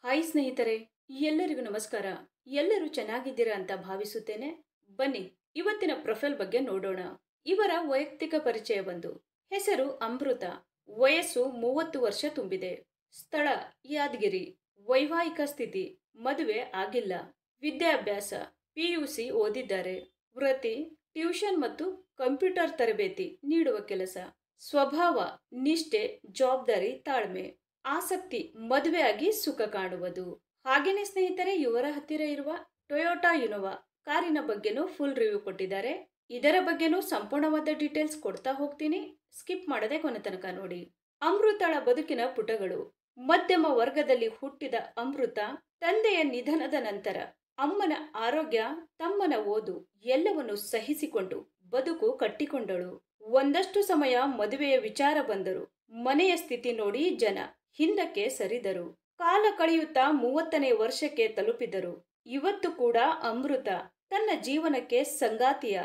Hi ಸ್ನೇಹಿತರೆ, ಎಲ್ಲರಿಗೂ ನಮಸ್ಕಾರ. ಎಲ್ಲರೂ ಚೆನ್ನಾಗಿದ್ದೀರಾ ಅಂತ ಭಾವಿಸುತ್ತೇನೆ. ಬನ್ನಿ ಇವತ್ತಿನ ಪ್ರೊಫೈಲ್ ಬಗ್ಗೆ ನೋಡೋಣ. ಇವರ ವೈಯಕ್ತಿಕ ಪರಿಚಯ ಬಂದು ಹೆಸರು ಅಮೃತ, ವಯಸ್ಸು 30 ವರ್ಷ ತುಂಬಿದೆ, ಸ್ಥಳ ಯಾದಗಿರಿ, ವೈವಾಹಿಕ ಸ್ಥಿತಿ ಮದುವೆ ಆಗಿಲ್ಲ, ವಿದ್ಯಾಭ್ಯಾಸ PUC ಓದಿದ್ದಾರೆ, ವೃತ್ತಿ ಟ್ಯೂಷನ್ ಮತ್ತು ಕಂಪ್ಯೂಟರ್ ತರಬೇತಿ ನೀಡುವ ಕೆಲಸ, ಸ್ವಭಾವ ನಿಷ್ಠೆ, ಜವಾಬ್ದಾರಿ, ತಾಳ್ಮೆ, ಆಸಕ್ತಿ ಮದುವೆ ಆಗಿ ಸುಖ ಕಾಣುವುದು. ಹಾಗೇನೆ ಸ್ನೇಹಿತರೆ, ಇವರ ಹತ್ತಿರ ಇರುವ ಟೊಯೋಟಾ ಇನೋವಾ ಕಾರಿನ ಬಗ್ಗೆನೂ ಫುಲ್ ರಿವ್ಯೂ ಕೊಟ್ಟಿದ್ದಾರೆ. ಇದರ ಬಗ್ಗೆನೂ ಸಂಪೂರ್ಣವಾದ ಡೀಟೇಲ್ಸ್ ಕೊಡ್ತಾ ಹೋಗ್ತೀನಿ, ಸ್ಕಿಪ್ ಮಾಡದೆ ಕೊನೆ ತನಕ ನೋಡಿ. ಅಮೃತಳ ಬದುಕಿನ ಪುಟಗಳು. ಮಧ್ಯಮ ವರ್ಗದಲ್ಲಿ ಹುಟ್ಟಿದ ಅಮೃತ ತಂದೆಯ ನಿಧನದ ನಂತರ ಅಮ್ಮನ ಆರೋಗ್ಯ, ತಮ್ಮನ ಓದು ಎಲ್ಲವನ್ನು ಸಹಿಸಿಕೊಂಡು ಬದುಕು ಕಟ್ಟಿಕೊಂಡಳು. ಒಂದಷ್ಟು ಸಮಯ ಮದುವೆಯ ವಿಚಾರ ಬಂದರು. ಮನೆಯ ಸ್ಥಿತಿ ನೋಡಿ ಜನ ಹಿಂದಕ್ಕೆ ಸರಿದರು. ಕಾಲ ಕಳೆಯುತ್ತಾ 30ನೇ ವರ್ಷಕ್ಕೆ ತಲುಪಿದರು. ಇವತ್ತು ಕೂಡ ಅಮೃತ ತನ್ನ ಜೀವನಕ್ಕೆ ಸಂಗಾತಿಯ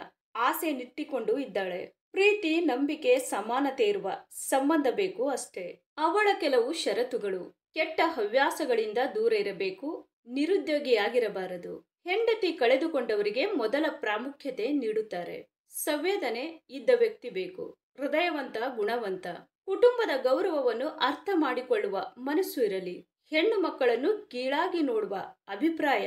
ಆಸೆ ನಿಟ್ಟಿಕೊಂಡು ಇದ್ದಾಳೆ. ಪ್ರೀತಿ, ನಂಬಿಕೆ, ಸಮಾನತೆ ಇರುವ ಸಂಬಂಧ ಬೇಕು ಅಷ್ಟೇ. ಅವಳ ಕೆಲವು ಷರತ್ತುಗಳು: ಕೆಟ್ಟ ಹವ್ಯಾಸಗಳಿಂದ ದೂರ ಇರಬೇಕು, ನಿರುದ್ಯೋಗಿಯಾಗಿರಬಾರದು, ಹೆಂಡತಿ ಕಳೆದುಕೊಂಡವರಿಗೆ ಮೊದಲ ಪ್ರಾಮುಖ್ಯತೆ ನೀಡುತ್ತಾರೆ, ಸಂವೇದನೆ ಇದ್ದ ವ್ಯಕ್ತಿ ಬೇಕು, ಹೃದಯವಂತ, ಗುಣವಂತ, ಕುಟುಂಬದ ಗೌರವವನ್ನು ಅರ್ಥ ಮಾಡಿಕೊಳ್ಳುವ ಮನಸ್ಸು ಇರಲಿ, ಹೆಣ್ಣು ಮಕ್ಕಳನ್ನು ಕೀಳಾಗಿ ನೋಡುವ ಅಭಿಪ್ರಾಯ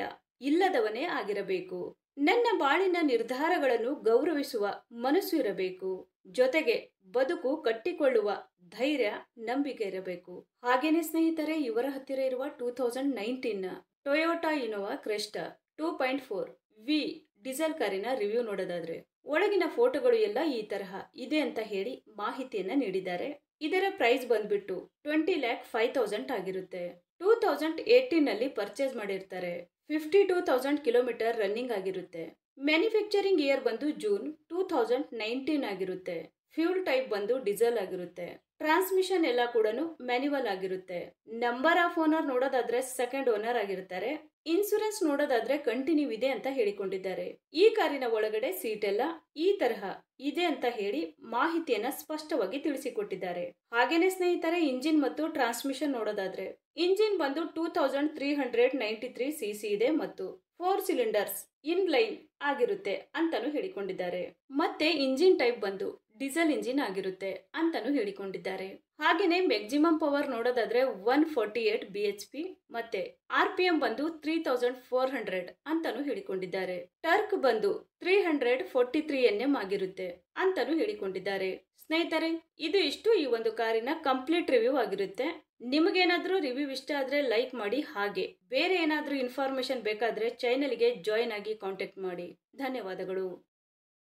ಇಲ್ಲದವನೇ ಆಗಿರಬೇಕು, ನನ್ನ ಬಾಳಿನ ನಿರ್ಧಾರಗಳನ್ನು ಗೌರವಿಸುವ ಮನಸ್ಸು ಇರಬೇಕು, ಜೊತೆಗೆ ಬದುಕು ಕಟ್ಟಿಕೊಳ್ಳುವ ಧೈರ್ಯ, ನಂಬಿಕೆ ಇರಬೇಕು. ಹಾಗೇನೆ ಸ್ನೇಹಿತರೆ, ಇವರ ಹತ್ತಿರ ಇರುವ 2019 ಟೊಯೋಟಾ ಇನೋವಾ ಕ್ರೆಸ್ಟಾ 2.4 ವಿ ಡೀಸೆಲ್ ಕಾರಿನ ರಿವ್ಯೂ ನೋಡೋದಾದ್ರೆ ಒಳಗಿನ ಫೋಟೋಗಳು ಎಲ್ಲ ಈ ತರಹ ಇದೆ ಅಂತ ಹೇಳಿ ಮಾಹಿತಿಯನ್ನ ನೀಡಿದ್ದಾರೆ. ಇದರ ಪ್ರೈಸ್ ಬಂದ್ಬಿಟ್ಟು 20,05,000 ಆಗಿರುತ್ತೆ. 2018 ನಲ್ಲಿ ಪರ್ಚೇಸ್ ಮಾಡಿರ್ತಾರೆ. 52,000 ಕಿಲೋಮೀಟರ್ ರನ್ನಿಂಗ್ ಆಗಿರುತ್ತೆ. ಮ್ಯಾನುಫ್ಯಾಕ್ಚರಿಂಗ್ ಇಯರ್ ಬಂದು ಜೂನ್ 2019 ಆಗಿರುತ್ತೆ. ಫ್ಯೂಲ್ ಟೈಪ್ ಬಂದು ಡೀಸೆಲ್ ಆಗಿರುತ್ತೆ. ಟ್ರಾನ್ಸ್ಮಿಷನ್ ಎಲ್ಲ ಕೂಡ ಮ್ಯಾನ್ಯುವಲ್ ಆಗಿರುತ್ತೆ. ನಂಬರ್ ಆಫ್ ಓನರ್ ನೋಡೋದಾದ್ರೆ ಸೆಕೆಂಡ್ ಓನರ್ ಆಗಿರ್ತಾರೆ. ಇನ್ಸೂರೆನ್ಸ್ ನೋಡೋದಾದ್ರೆ ಕಂಟಿನ್ಯೂ ಇದೆ ಅಂತ ಹೇಳಿಕೊಂಡಿದ್ದಾರೆ. ಈ ಕಾರಿನ ಒಳಗಡೆ ಸೀಟ್ ಎಲ್ಲ ಈ ತರಹ ಇದೆ ಅಂತ ಹೇಳಿ ಮಾಹಿತಿಯನ್ನ ಸ್ಪಷ್ಟವಾಗಿ ತಿಳಿಸಿಕೊಟ್ಟಿದ್ದಾರೆ. ಹಾಗೇನೆ ಸ್ನೇಹಿತರೆ, ಇಂಜಿನ್ ಮತ್ತು ಟ್ರಾನ್ಸ್ಮಿಷನ್ ನೋಡೋದಾದ್ರೆ ಇಂಜಿನ್ ಬಂದು 2393 cc ಇದೆ ಮತ್ತು 4 ಸಿಲಿಂಡರ್ಸ್ ಇನ್ ಲೈನ್ ಆಗಿರುತ್ತೆ ಅಂತಾನು ಹೇಳಿಕೊಂಡಿದ್ದಾರೆ. ಮತ್ತೆ ಇಂಜಿನ್ ಟೈಪ್ ಬಂದು ಡೀಸೆಲ್ ಇಂಜಿನ್ ಆಗಿರುತ್ತೆ ಅಂತಾನು ಹೇಳಿಕೊಂಡಿದ್ದಾರೆ. ಹಾಗೇನೆ ಮ್ಯಾಕ್ಸಿಮಮ್ ಪವರ್ ನೋಡೋದಾದ್ರೆ 148 BHP ಮತ್ತೆ RPM ಬಂದು 3400 ಅಂತಾನು ಹೇಳಿಕೊಂಡಿದ್ದಾರೆ. ಟರ್ಕ್ ಬಂದು 343 Nm ಆಗಿರುತ್ತೆ ಅಂತಾನು ಹೇಳಿಕೊಂಡಿದ್ದಾರೆ. ಸ್ನೇಹಿತರೆ, ಇದು ಇಷ್ಟು ಈ ಒಂದು ಕಾರಿನ ಕಂಪ್ಲೀಟ್ ರಿವ್ಯೂ ಆಗಿರುತ್ತೆ. ನಿಮಗೇನಾದ್ರೂ ರಿವ್ಯೂ ಇಷ್ಟ ಆದ್ರೆ ಲೈಕ್ ಮಾಡಿ. ಹಾಗೆ ಬೇರೆ ಏನಾದ್ರೂ ಇನ್ಫಾರ್ಮೇಶನ್ ಬೇಕಾದ್ರೆ ಚಾನೆಲ್ಗೆ ಜಾಯಿನ್ ಆಗಿ ಕಾಂಟ್ಯಾಕ್ಟ್ ಮಾಡಿ. ಧನ್ಯವಾದಗಳು.